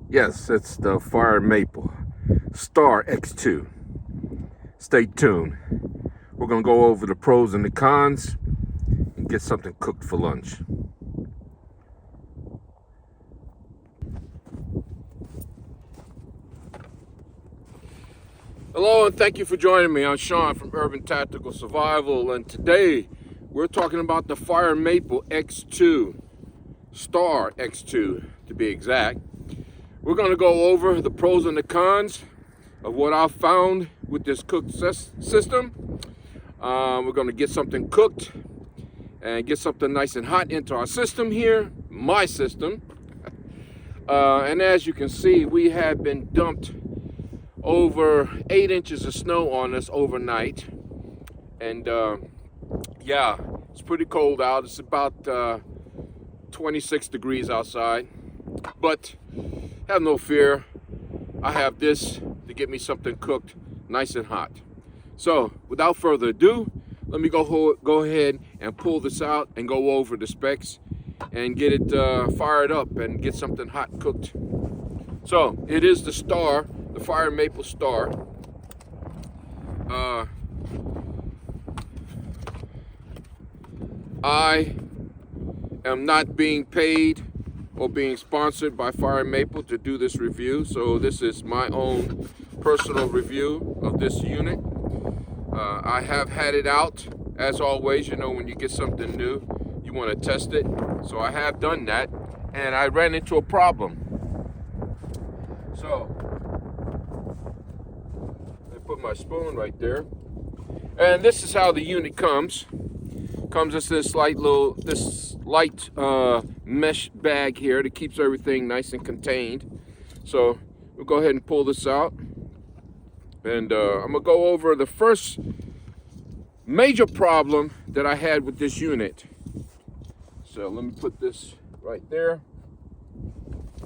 Yes, it's the Fire Maple Star X2. Stay tuned. We're going to go over the pros and the cons and get something cooked for lunch. Hello and thank you for joining me. I'm Sean from Urban Tactical Survival, and today we're talking about the Fire Maple X2, Star X2 to be exact. We're going to go over the pros and the cons of what I've found with this cooked system. We're going to get something cooked and get something nice and hot into our system here, my system. And as you can see, we have been dumped over 8 inches of snow on us overnight. And yeah, it's pretty cold out. It's about 26 degrees outside. But have no fear. I have this to get me something cooked nice and hot. So without further ado, let me go ahead and pull this out and go over the specs and get it fired up and get something hot cooked. So it is the Star, the Fire Maple Star. I am not being paid or being sponsored by Fire Maple to do this review, so this is my own personal review of this unit. I have had it out, as always. You know, when you get something new, you want to test it. So I have done that, and I ran into a problem. So I put my spoon right there, and this is how the unit comes. Comes as this light mesh bag here that keeps everything nice and contained. So we'll go ahead and pull this out, and I'm gonna go over the first major problem that I had with this unit. So let me put this right there.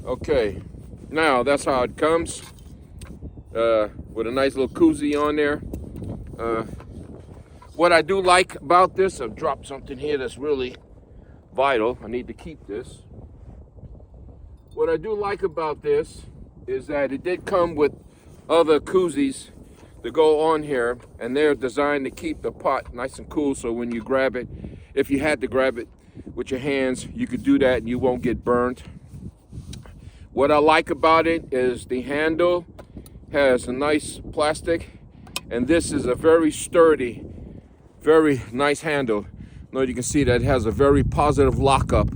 Okay, now that's how it comes, with a nice little koozie on there. What I do like about this, I've dropped something here that's really vital. I need to keep this. What I do like about this is that it did come with other koozies to go on here, and they're designed to keep the pot nice and cool, so when you grab it, if you had to grab it with your hands, you could do that and you won't get burned. What I like about it is the handle has a nice plastic, and this is a very sturdy, very nice handle. Now you can see that it has a very positive lockup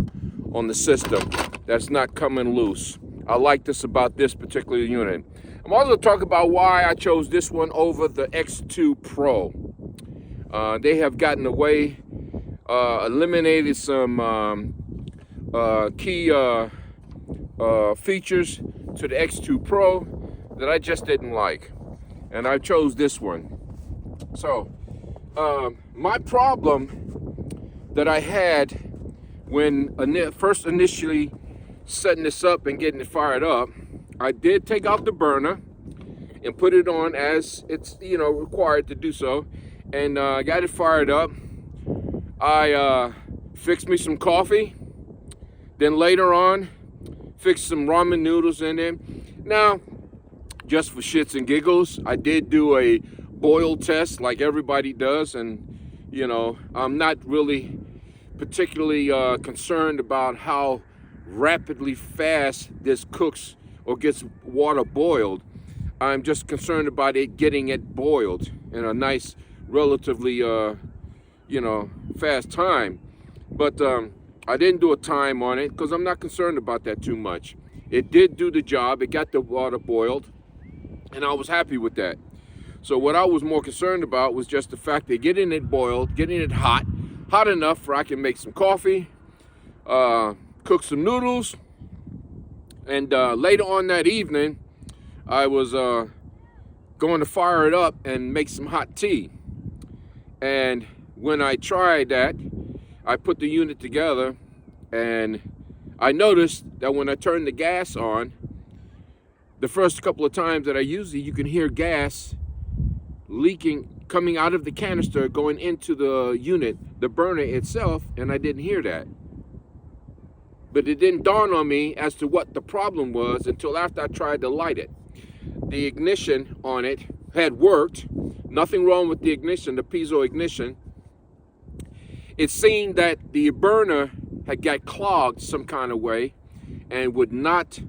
on the system that's not coming loose. I like this about this particular unit. I'm also talking about why I chose this one over the X2 Pro. They have gotten away, eliminated some key features to the X2 Pro that I just didn't like, and I chose this one. So my problem that I had when first initially setting this up and getting it fired up, I did take out the burner and put it on as it's, you know, required to do so, and got it fired up. I fixed me some coffee, then later on fixed some ramen noodles in there. Now, just for shits and giggles, I did do a boil test like everybody does, and you know, I'm not really particularly concerned about how rapidly fast this cooks or gets water boiled. I'm just concerned about it getting it boiled in a nice, relatively you know, fast time. But I didn't do a time on it because I'm not concerned about that too much. It did do the job. It got the water boiled, and I was happy with that. So what I was more concerned about was just the fact that getting it boiled, getting it hot enough where I can make some coffee, cook some noodles, and later on that evening, I was going to fire it up and make some hot tea. And when I tried that, I put the unit together, and I noticed that when I turned the gas on, the first couple of times that I used it, you can hear gas leaking, coming out of the canister, going into the unit, the burner itself, and I didn't hear that. but it didn't dawn on me as to what the problem was until after I tried to light it. The ignition on it had worked. Nothing wrong with the ignition, the Piezo ignition. It seemed that the burner had got clogged some kind of way and would not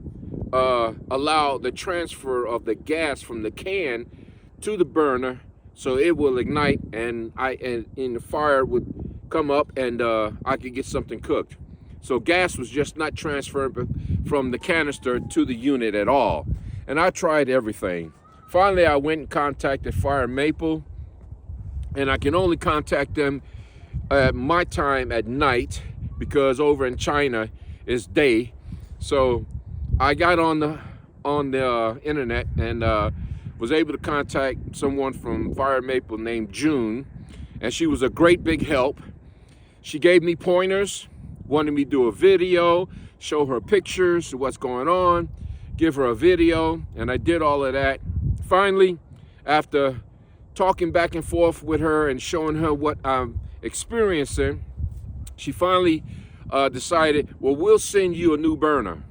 allow the transfer of the gas from the can to the burner, so it will ignite and the fire would come up and I could get something cooked. So gas was just not transferred from the canister to the unit at all. And I tried everything. Finally, I went and contacted Fire Maple, and I can only contact them at my time at night because over in China is day. So I got on the internet and was able to contact someone from Fire Maple named June, and she was a great big help. She gave me pointers, wanted me to do a video, show her pictures of what's going on, give her a video, and I did all of that. Finally, after talking back and forth with her and showing her what I'm experiencing, she finally decided, well, we'll send you a new burner.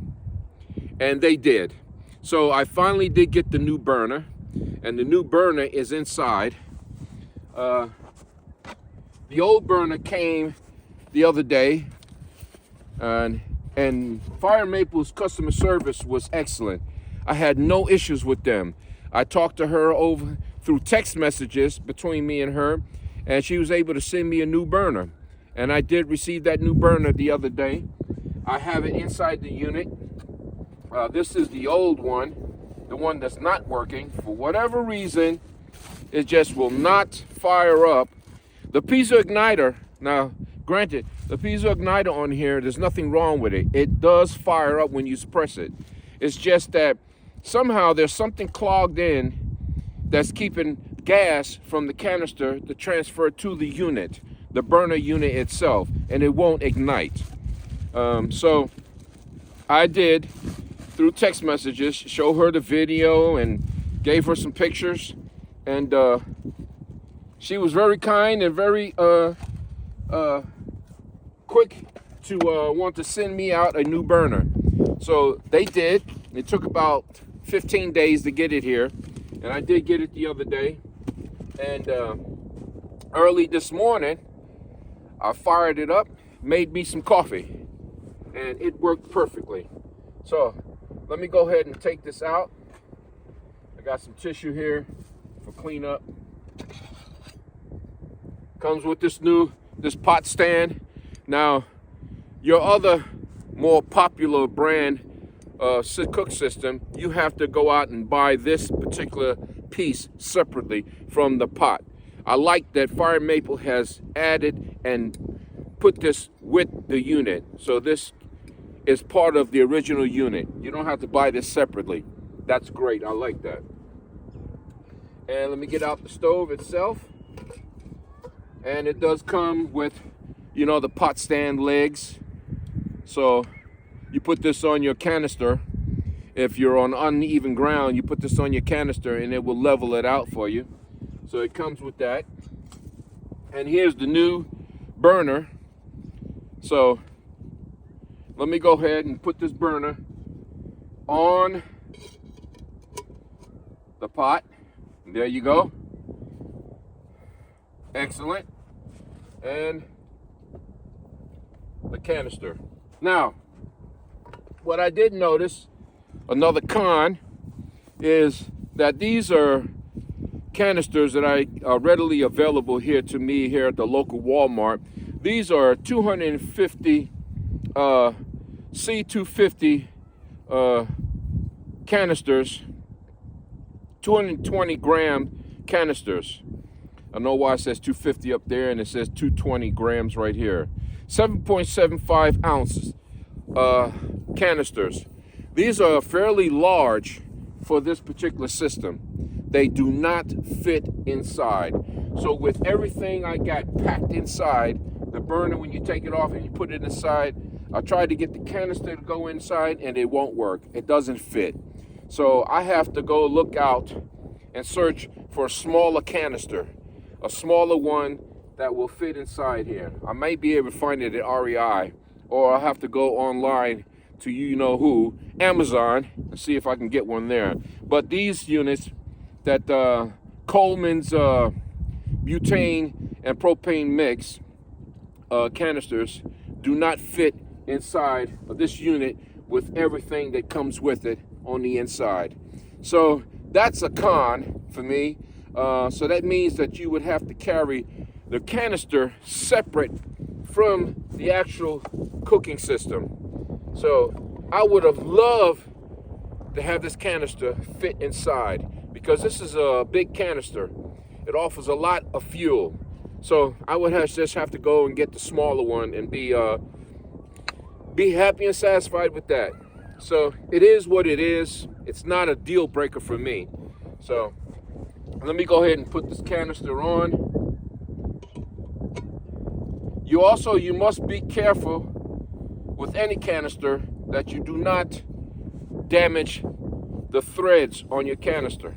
And they did. So I finally did get the new burner, and the new burner is inside. The old burner came the other day, and Fire Maple's customer service was excellent. I had no issues with them. I talked to her over through text messages between me and her, and she was able to send me a new burner. And I did receive that new burner the other day. I have it inside the unit. This is the old one, the one that's not working. For whatever reason, it just will not fire up. The Piezo igniter, now granted, the Piezo igniter on here, there's nothing wrong with it. It does fire up when you press it. It's just that somehow there's something clogged in that's keeping gas from the canister to transfer to the unit, the burner unit itself, and it won't ignite. So I did, through text messages, show her the video and gave her some pictures, and she was very kind and very quick to want to send me out a new burner. So they did. It took about 15 days to get it here, and I did get it the other day. And early this morning, I fired it up, made me some coffee, and it worked perfectly. So let me go ahead and take this out. I got some tissue here for cleanup. Comes with this pot stand. Now, your other more popular brand cook system, you have to go out and buy this particular piece separately from the pot. I like that Fire Maple has added and put this with the unit. So this is part of the original unit. You don't have to buy this separately. That's great. I like that. And let me get out the stove itself. And it does come with, you know, the pot stand legs. So you put this on your canister. If you're on uneven ground, you put this on your canister and it will level it out for you. So it comes with that. And here's the new burner. So let me go ahead and put this burner on the pot. There you go. Excellent. And the canister. Now, what I did notice, another con, is that these are canisters that are readily available here to me here at the local Walmart. These are 250 C250 canisters, 220 gram canisters. I know why it says 250 up there and it says 220 grams right here. 7.75 ounces canisters. These are fairly large for this particular system. They do not fit inside. So with everything I got packed inside, the burner, when you take it off and you put it inside, I tried to get the canister to go inside and it won't work. It doesn't fit. So I have to go look out and search for a smaller canister, a smaller one that will fit inside here. I may be able to find it at REI or I'll have to go online to you know who, Amazon, and see if I can get one there. But these units that Coleman's butane and propane mix canisters do not fit inside of this unit with everything that comes with it on the inside. So that's a con for me. So that means that you would have to carry the canister separate from the actual cooking system. So I would have loved to have this canister fit inside, because this is a big canister. It offers a lot of fuel. So I would just have to go and get the smaller one and be happy and satisfied with that. So it is what it is. It's not a deal breaker for me. So let me go ahead and put this canister on. You must be careful with any canister that you do not damage the threads on your canister.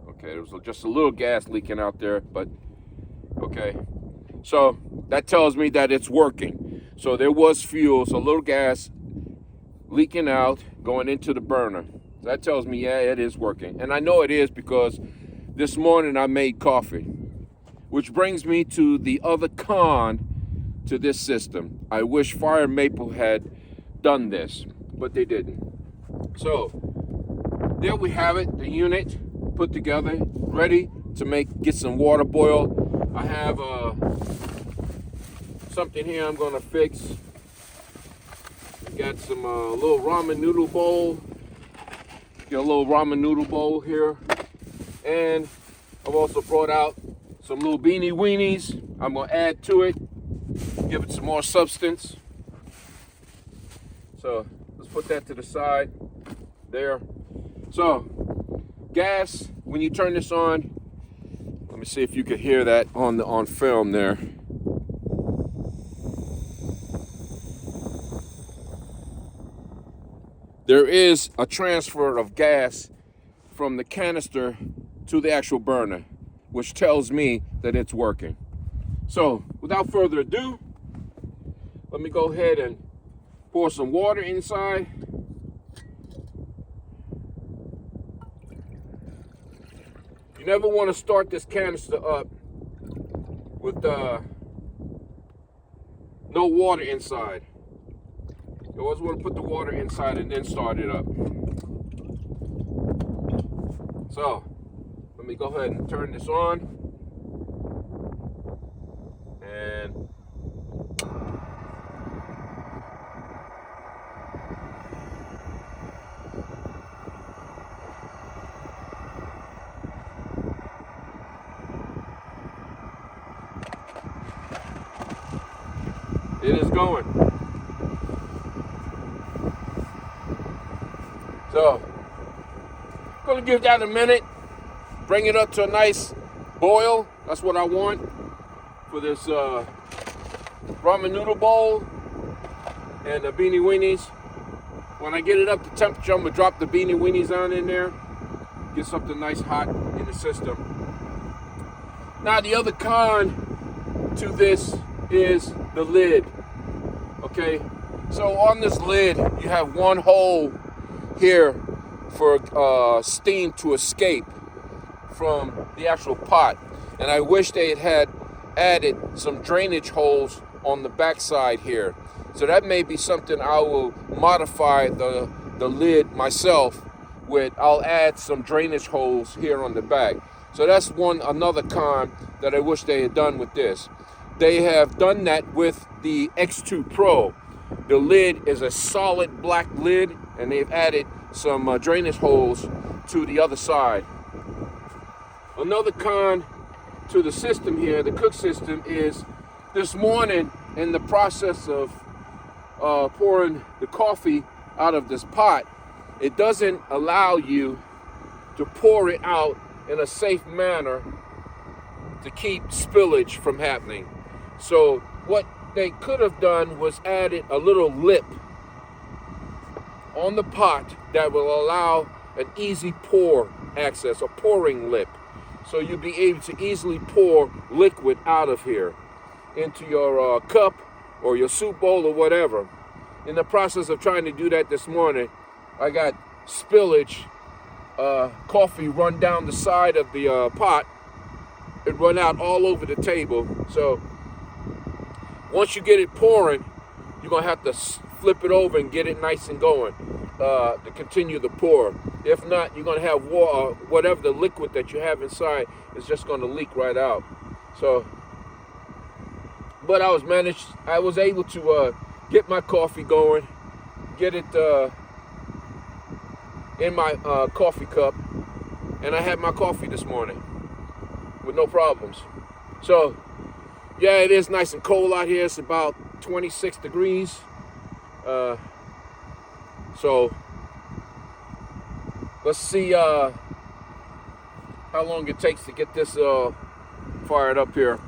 Okay, there was just a little gas leaking out there, but okay. So that tells me that it's working. So there was fuel, so a little gas leaking out, going into the burner. That tells me, yeah, it is working. And I know it is because this morning I made coffee. Which brings me to the other con to this system. I wish Fire Maple had done this, but they didn't. So there we have it, the unit put together, ready to get some water boil. I have something here I'm gonna fix. Got some little ramen noodle bowl. Got a little ramen noodle bowl here, and I've also brought out some little beanie weenies. I'm gonna add to it, give it some more substance. So let's put that to the side there. So gas, when you turn this on, let me see if you could hear that on film there. There is a transfer of gas from the canister to the actual burner, which tells me that it's working. So without further ado, let me go ahead and pour some water inside. You never want to start this canister up with no water inside. You always want to put the water inside and then start it up. So let me go ahead and turn this on. And it is going. So I'm gonna give that a minute. Bring it up to a nice boil. That's what I want for this ramen noodle bowl and the beanie weenies. When I get it up to temperature, I'm gonna drop the beanie weenies on in there. Get something nice hot in the system. Now the other con to this is the lid. Okay, so on this lid you have one hole here for steam to escape from the actual pot, and I wish they had added some drainage holes on the backside here. So that may be something I will modify the lid myself with. I'll add some drainage holes here on the back. So that's another con that I wish they had done with this. They have done that with the X2 Pro. The lid is a solid black lid, and they've added some drainage holes to the other side. Another con to the system here, the cook system, is this morning in the process of pouring the coffee out of this pot, it doesn't allow you to pour it out in a safe manner to keep spillage from happening. So what they could have done was added a little lip on the pot that will allow an easy pour access, a pouring lip. So you'll be able to easily pour liquid out of here. into your cup or your soup bowl or whatever. In the process of trying to do that this morning, I got spillage, coffee run down the side of the pot. It run out all over the table. So once you get it pouring, you're going to have to flip it over and get it nice and going to continue the pour. If not, you're going to have water, whatever the liquid that you have inside is just going to leak right out. So, but I was able to get my coffee going, get it in my coffee cup, and I had my coffee this morning with no problems. So, yeah, it is nice and cold out here. It's about 26 degrees. So let's see how long it takes to get this fired up here.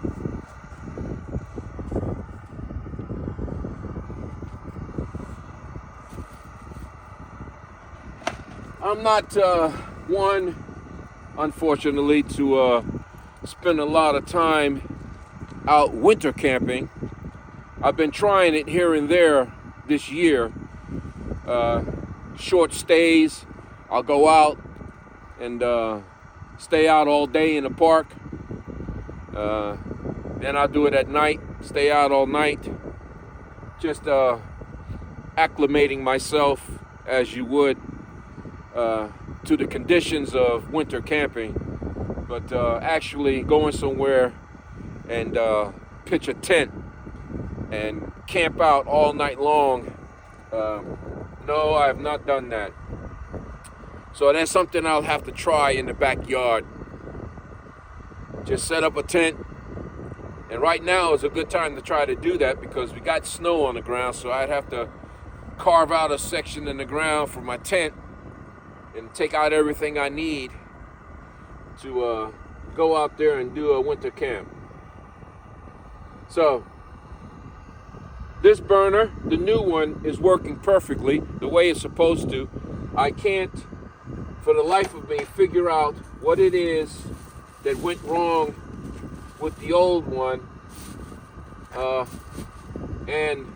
I'm not one, unfortunately, to spend a lot of time out winter camping. I've been trying it here and there this year. Short stays. I'll go out and stay out all day in the park. Then I'll do it at night, stay out all night. Just acclimating myself as you would to the conditions of winter camping. But actually going somewhere and pitch a tent and camp out all night long, no, I have not done that. So that's something I'll have to try in the backyard. Just set up a tent. And right now is a good time to try to do that because we got snow on the ground, so I'd have to carve out a section in the ground for my tent and take out everything I need to go out there and do a winter camp. So this burner, the new one, is working perfectly the way it's supposed to. I can't, for the life of me, figure out what it is that went wrong with the old one. And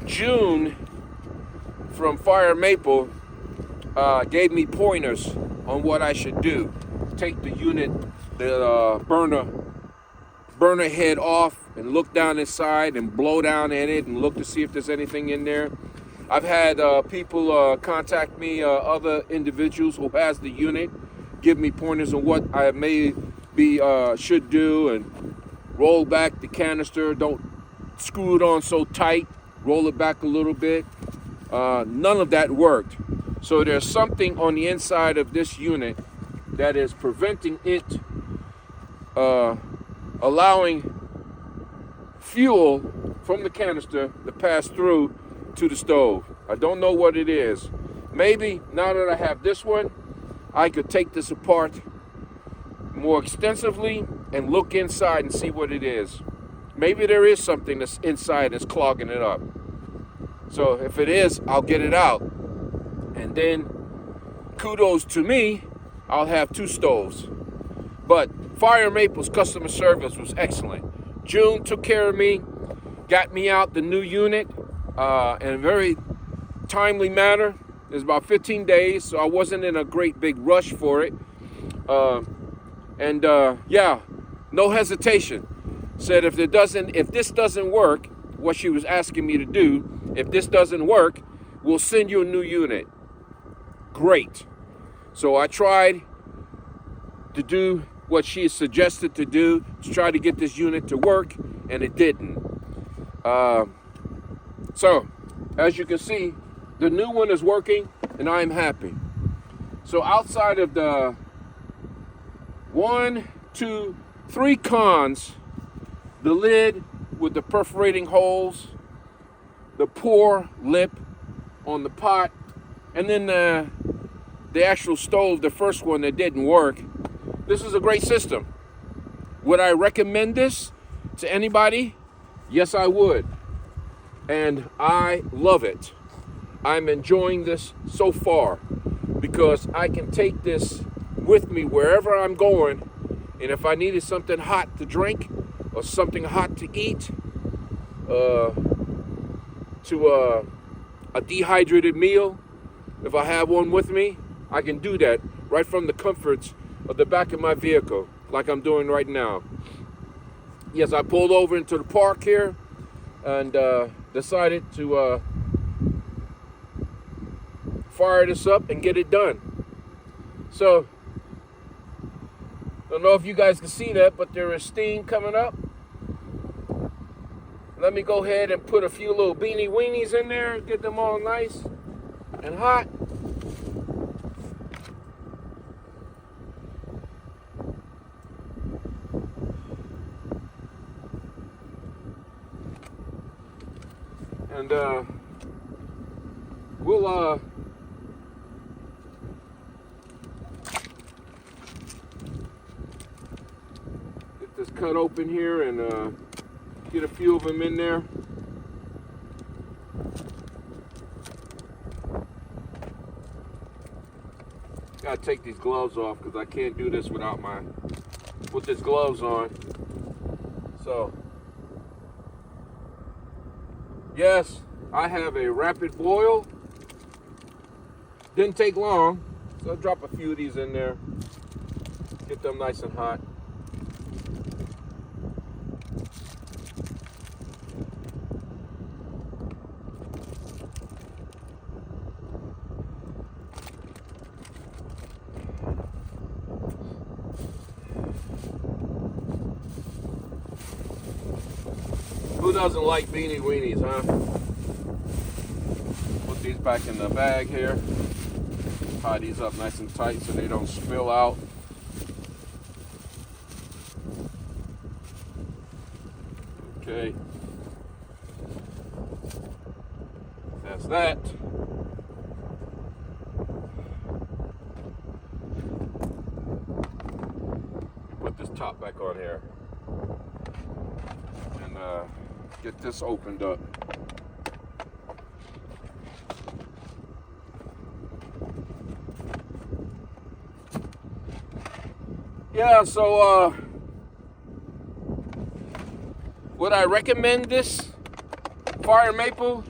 June from Fire Maple gave me pointers on what I should do. Take the unit, the burner head off and look down inside and blow down in it and look to see if there's anything in there. I've had people contact me, other individuals who has the unit, give me pointers on what I should do, and roll back the canister. Don't screw it on so tight. Roll it back a little bit. None of that worked. So there's something on the inside of this unit that is preventing it allowing fuel from the canister to pass through to the stove. I don't know what it is. Maybe now that I have this one, I could take this apart more extensively and look inside and see what it is. Maybe there is something that's inside that's clogging it up. So if it is, I'll get it out. And then kudos to me, I'll have two stoves. But Fire Maple's customer service was excellent. June took care of me, got me out the new unit in a very timely manner. It was about 15 days, so I wasn't in a great big rush for it. Yeah, no hesitation. Said if this doesn't work, what she was asking me to do, if this doesn't work, we'll send you a new unit. Great. So I tried to do what she suggested to do to try to get this unit to work, and it didn't. So as you can see, the new one is working and I'm happy. So outside of the 1, 2, 3 cons, the lid with the perforating holes, the pour lip on the pot, and then the actual stove, the first one that didn't work. This is a great system. Would I recommend this to anybody? Yes, I would. And I love it. I'm enjoying this so far because I can take this with me wherever I'm going. And if I needed something hot to drink or something hot to eat, to a dehydrated meal, if I have one with me, I can do that right from the comforts of the back of my vehicle, like I'm doing right now. Yes, I pulled over into the park here and decided to fire this up and get it done. So, don't know if you guys can see that, but there is steam coming up. Let me go ahead and put a few little beanie weenies in there, get them all nice and hot. And we'll get this cut open here and get a few of them in there. Gotta take these gloves off because I can't do this without with these gloves on. So, yes, I have a rapid boil. Didn't take long, so I'll drop a few of these in there. Get them nice and hot. Who doesn't like beanie weenies, huh? Put these back in the bag here. Tie these up nice and tight so they don't spill out. Okay. That's that. Put this top back on here. And get this opened up. Yeah, so would I recommend this fire maple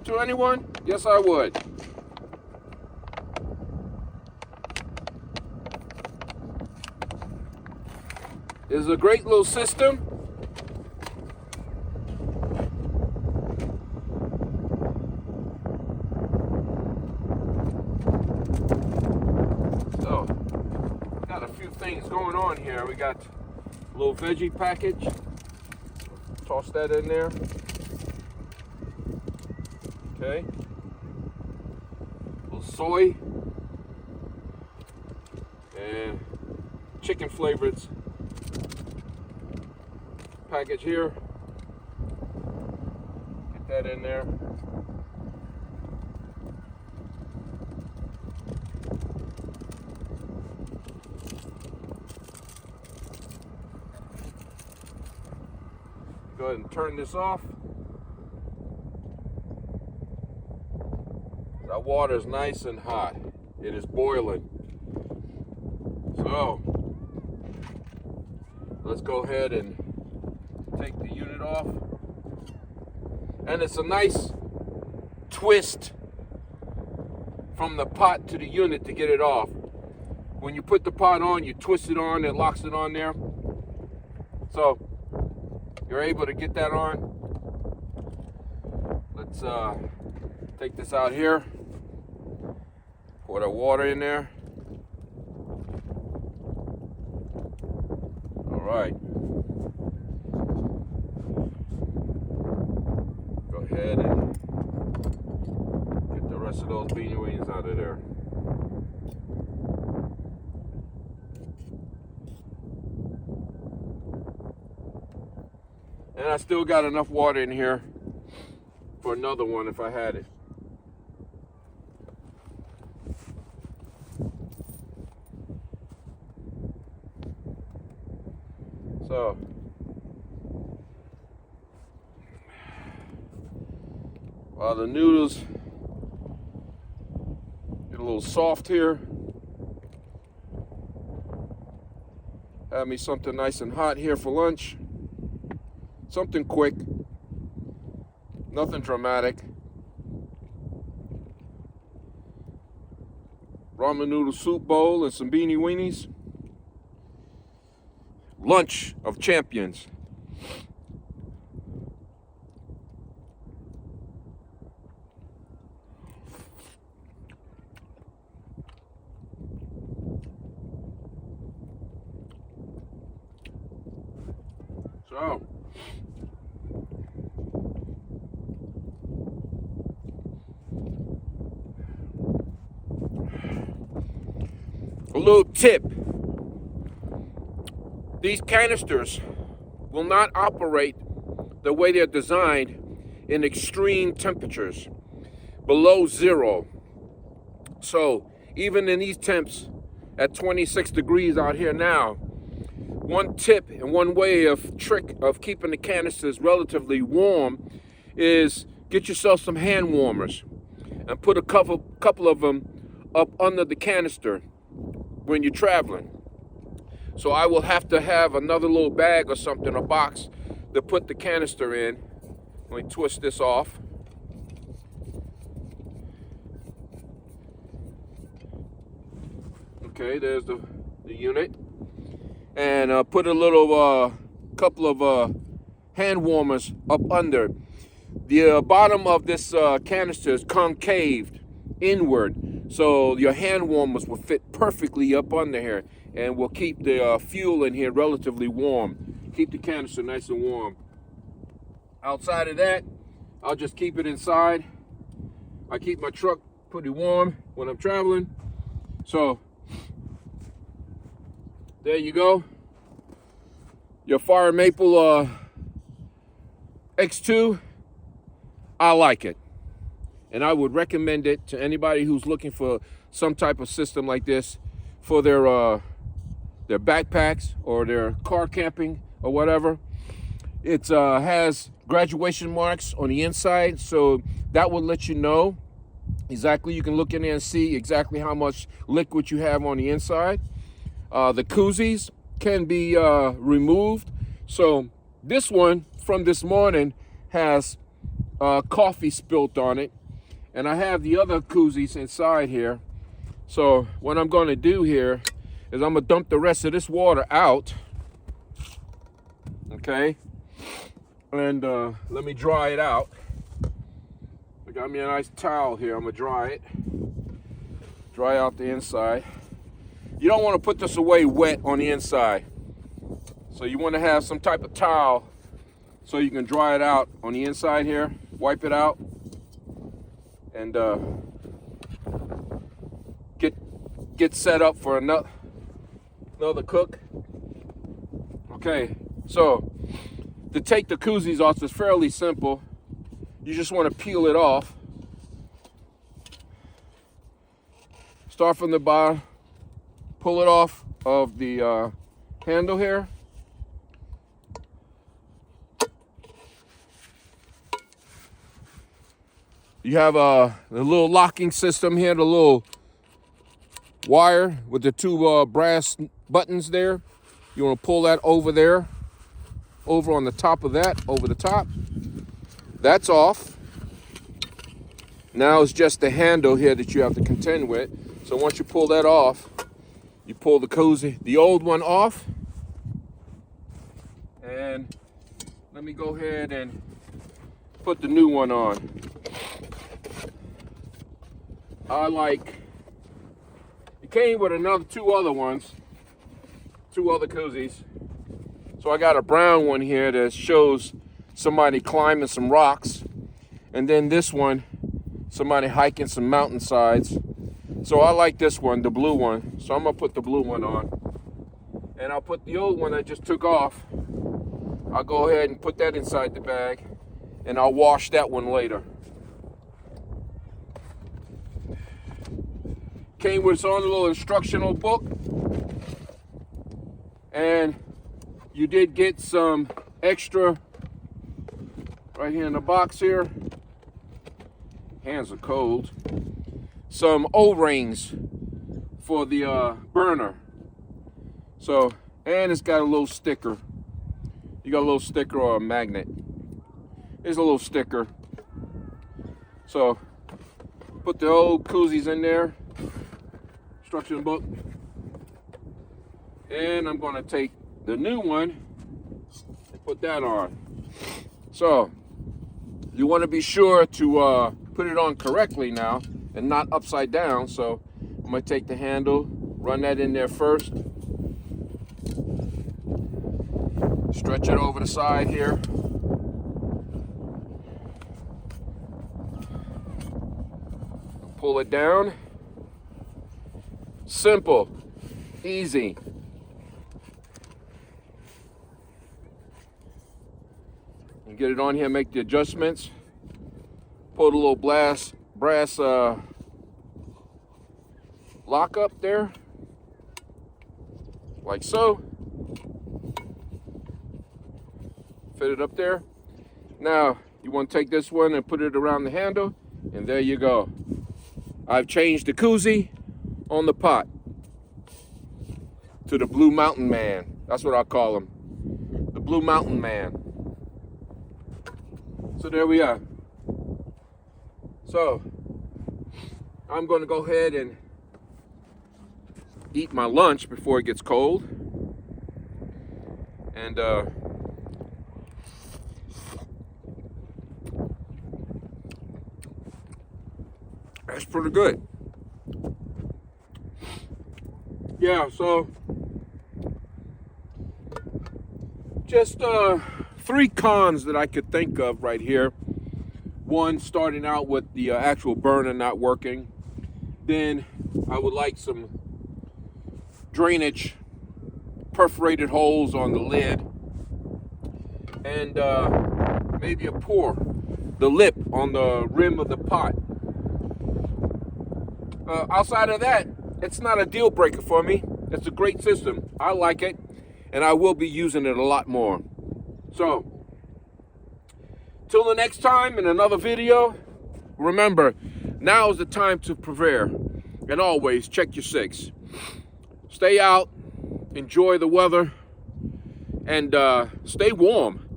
to anyone? Yes, I would. It's a great little system. So, got a few things going on here. We got a little veggie package. Toss that in there. Okay. A little soy. And chicken flavored package here. Get that in there. Go ahead and turn this off. That water is nice and hot. It is boiling. So, let's go ahead and take the unit off. And it's a nice twist from the pot to the unit to get it off. When you put the pot on, you twist it on, it locks it on there. So, you're able to get that on. Let's take this out here. Pour the water in there. All right. Go ahead and get the rest of those beanie weenies out of there. And I still got enough water in here for another one if I had it. So, while the noodles get a little soft here, have me something nice and hot here for lunch. Something quick, nothing dramatic. Ramen noodle soup bowl and some beanie weenies. Lunch of champions. So, a little tip. These canisters will not operate the way they're designed in extreme temperatures, below zero. So even in these temps at 26 degrees out here now, one tip and one way of trick of keeping the canisters relatively warm is get yourself some hand warmers and put a couple of them up under the canister when you're traveling. So I will have to have another little bag or something, a box, to put the canister in. Let me twist this off. Okay, there's the unit. And put a little couple of hand warmers up under. The bottom of this canister is concaved inward, so your hand warmers will fit perfectly up under here and will keep the fuel in here relatively warm. Keep the canister nice and warm. Outside of that, I'll just keep it inside. I keep my truck pretty warm when I'm traveling. So there you go. Your Fire Maple X2, I like it. And I would recommend it to anybody who's looking for some type of system like this for their backpacks or their car camping or whatever. It has graduation marks on the inside, so that will let you know exactly. You can look in there and see exactly how much liquid you have on the inside. The koozies can be removed. So this one from this morning has coffee spilt on it, and I have the other koozies inside here. So what I'm going to do here is I'm going to dump the rest of this water out. Okay, and let me dry it out. I got me a nice towel here. I'm going to dry out the inside. You don't want to put this away wet on the inside. So you want to have some type of towel so you can dry it out on the inside here. Wipe it out and get set up for another cook. Okay, so to take the koozies off is fairly simple. You just want to peel it off. Start from the bottom. Pull it off of the handle here. You have the little locking system here, the little wire with the two brass buttons there. You want to pull that over there, over on the top of that, over the top. That's off. Now it's just the handle here that you have to contend with. So once you pull that off, you pull the old one off. And let me go ahead and put the new one on. It came with two other koozies. So I got a brown one here that shows somebody climbing some rocks. And then this one, somebody hiking some mountainsides. So I like this one, the blue one. So I'm gonna put the blue one on. And I'll put the old one I just took off. I'll go ahead and put that inside the bag. And I'll wash that one later. Came with its own little instructional book. And you did get some extra right here in the box here. Hands are cold. Some O-rings for the burner. So, and it's got a little sticker. you got a little sticker or a magnet. Here's a little sticker. So put the old koozies in there, instruction book, and I'm going to take the new one and put that on. So you want to be sure to put it on correctly now and not upside down. So I'm going to take the handle, run that in there first, stretch it over the side here, pull it down. Simple, easy. And get it on here, make the adjustments. Pull the little brass lock up there, like so. Fit it up there. Now you want to take this one and put it around the handle, and there you go. I've changed the koozie on the pot to the Blue Mountain Man. That's what I call him, the Blue Mountain Man. So there we are. So I'm going to go ahead and eat my lunch before it gets cold. And that's pretty good. Yeah, so just 3 cons that I could think of right here. One, starting out with the actual burner not working. Then I would like some drainage, perforated holes on the lid, and maybe a pour, the lip on the rim of the pot. Outside of that, it's not a deal breaker for me. It's a great system. I like it, and I will be using it a lot more. So, till the next time in another video, remember, now is the time to prepare. And always check your 6. Stay out, enjoy the weather, and stay warm.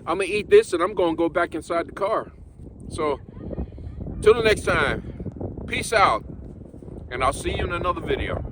I'm gonna eat this and I'm gonna go back inside the car. So, till the next time, peace out, and I'll see you in another video.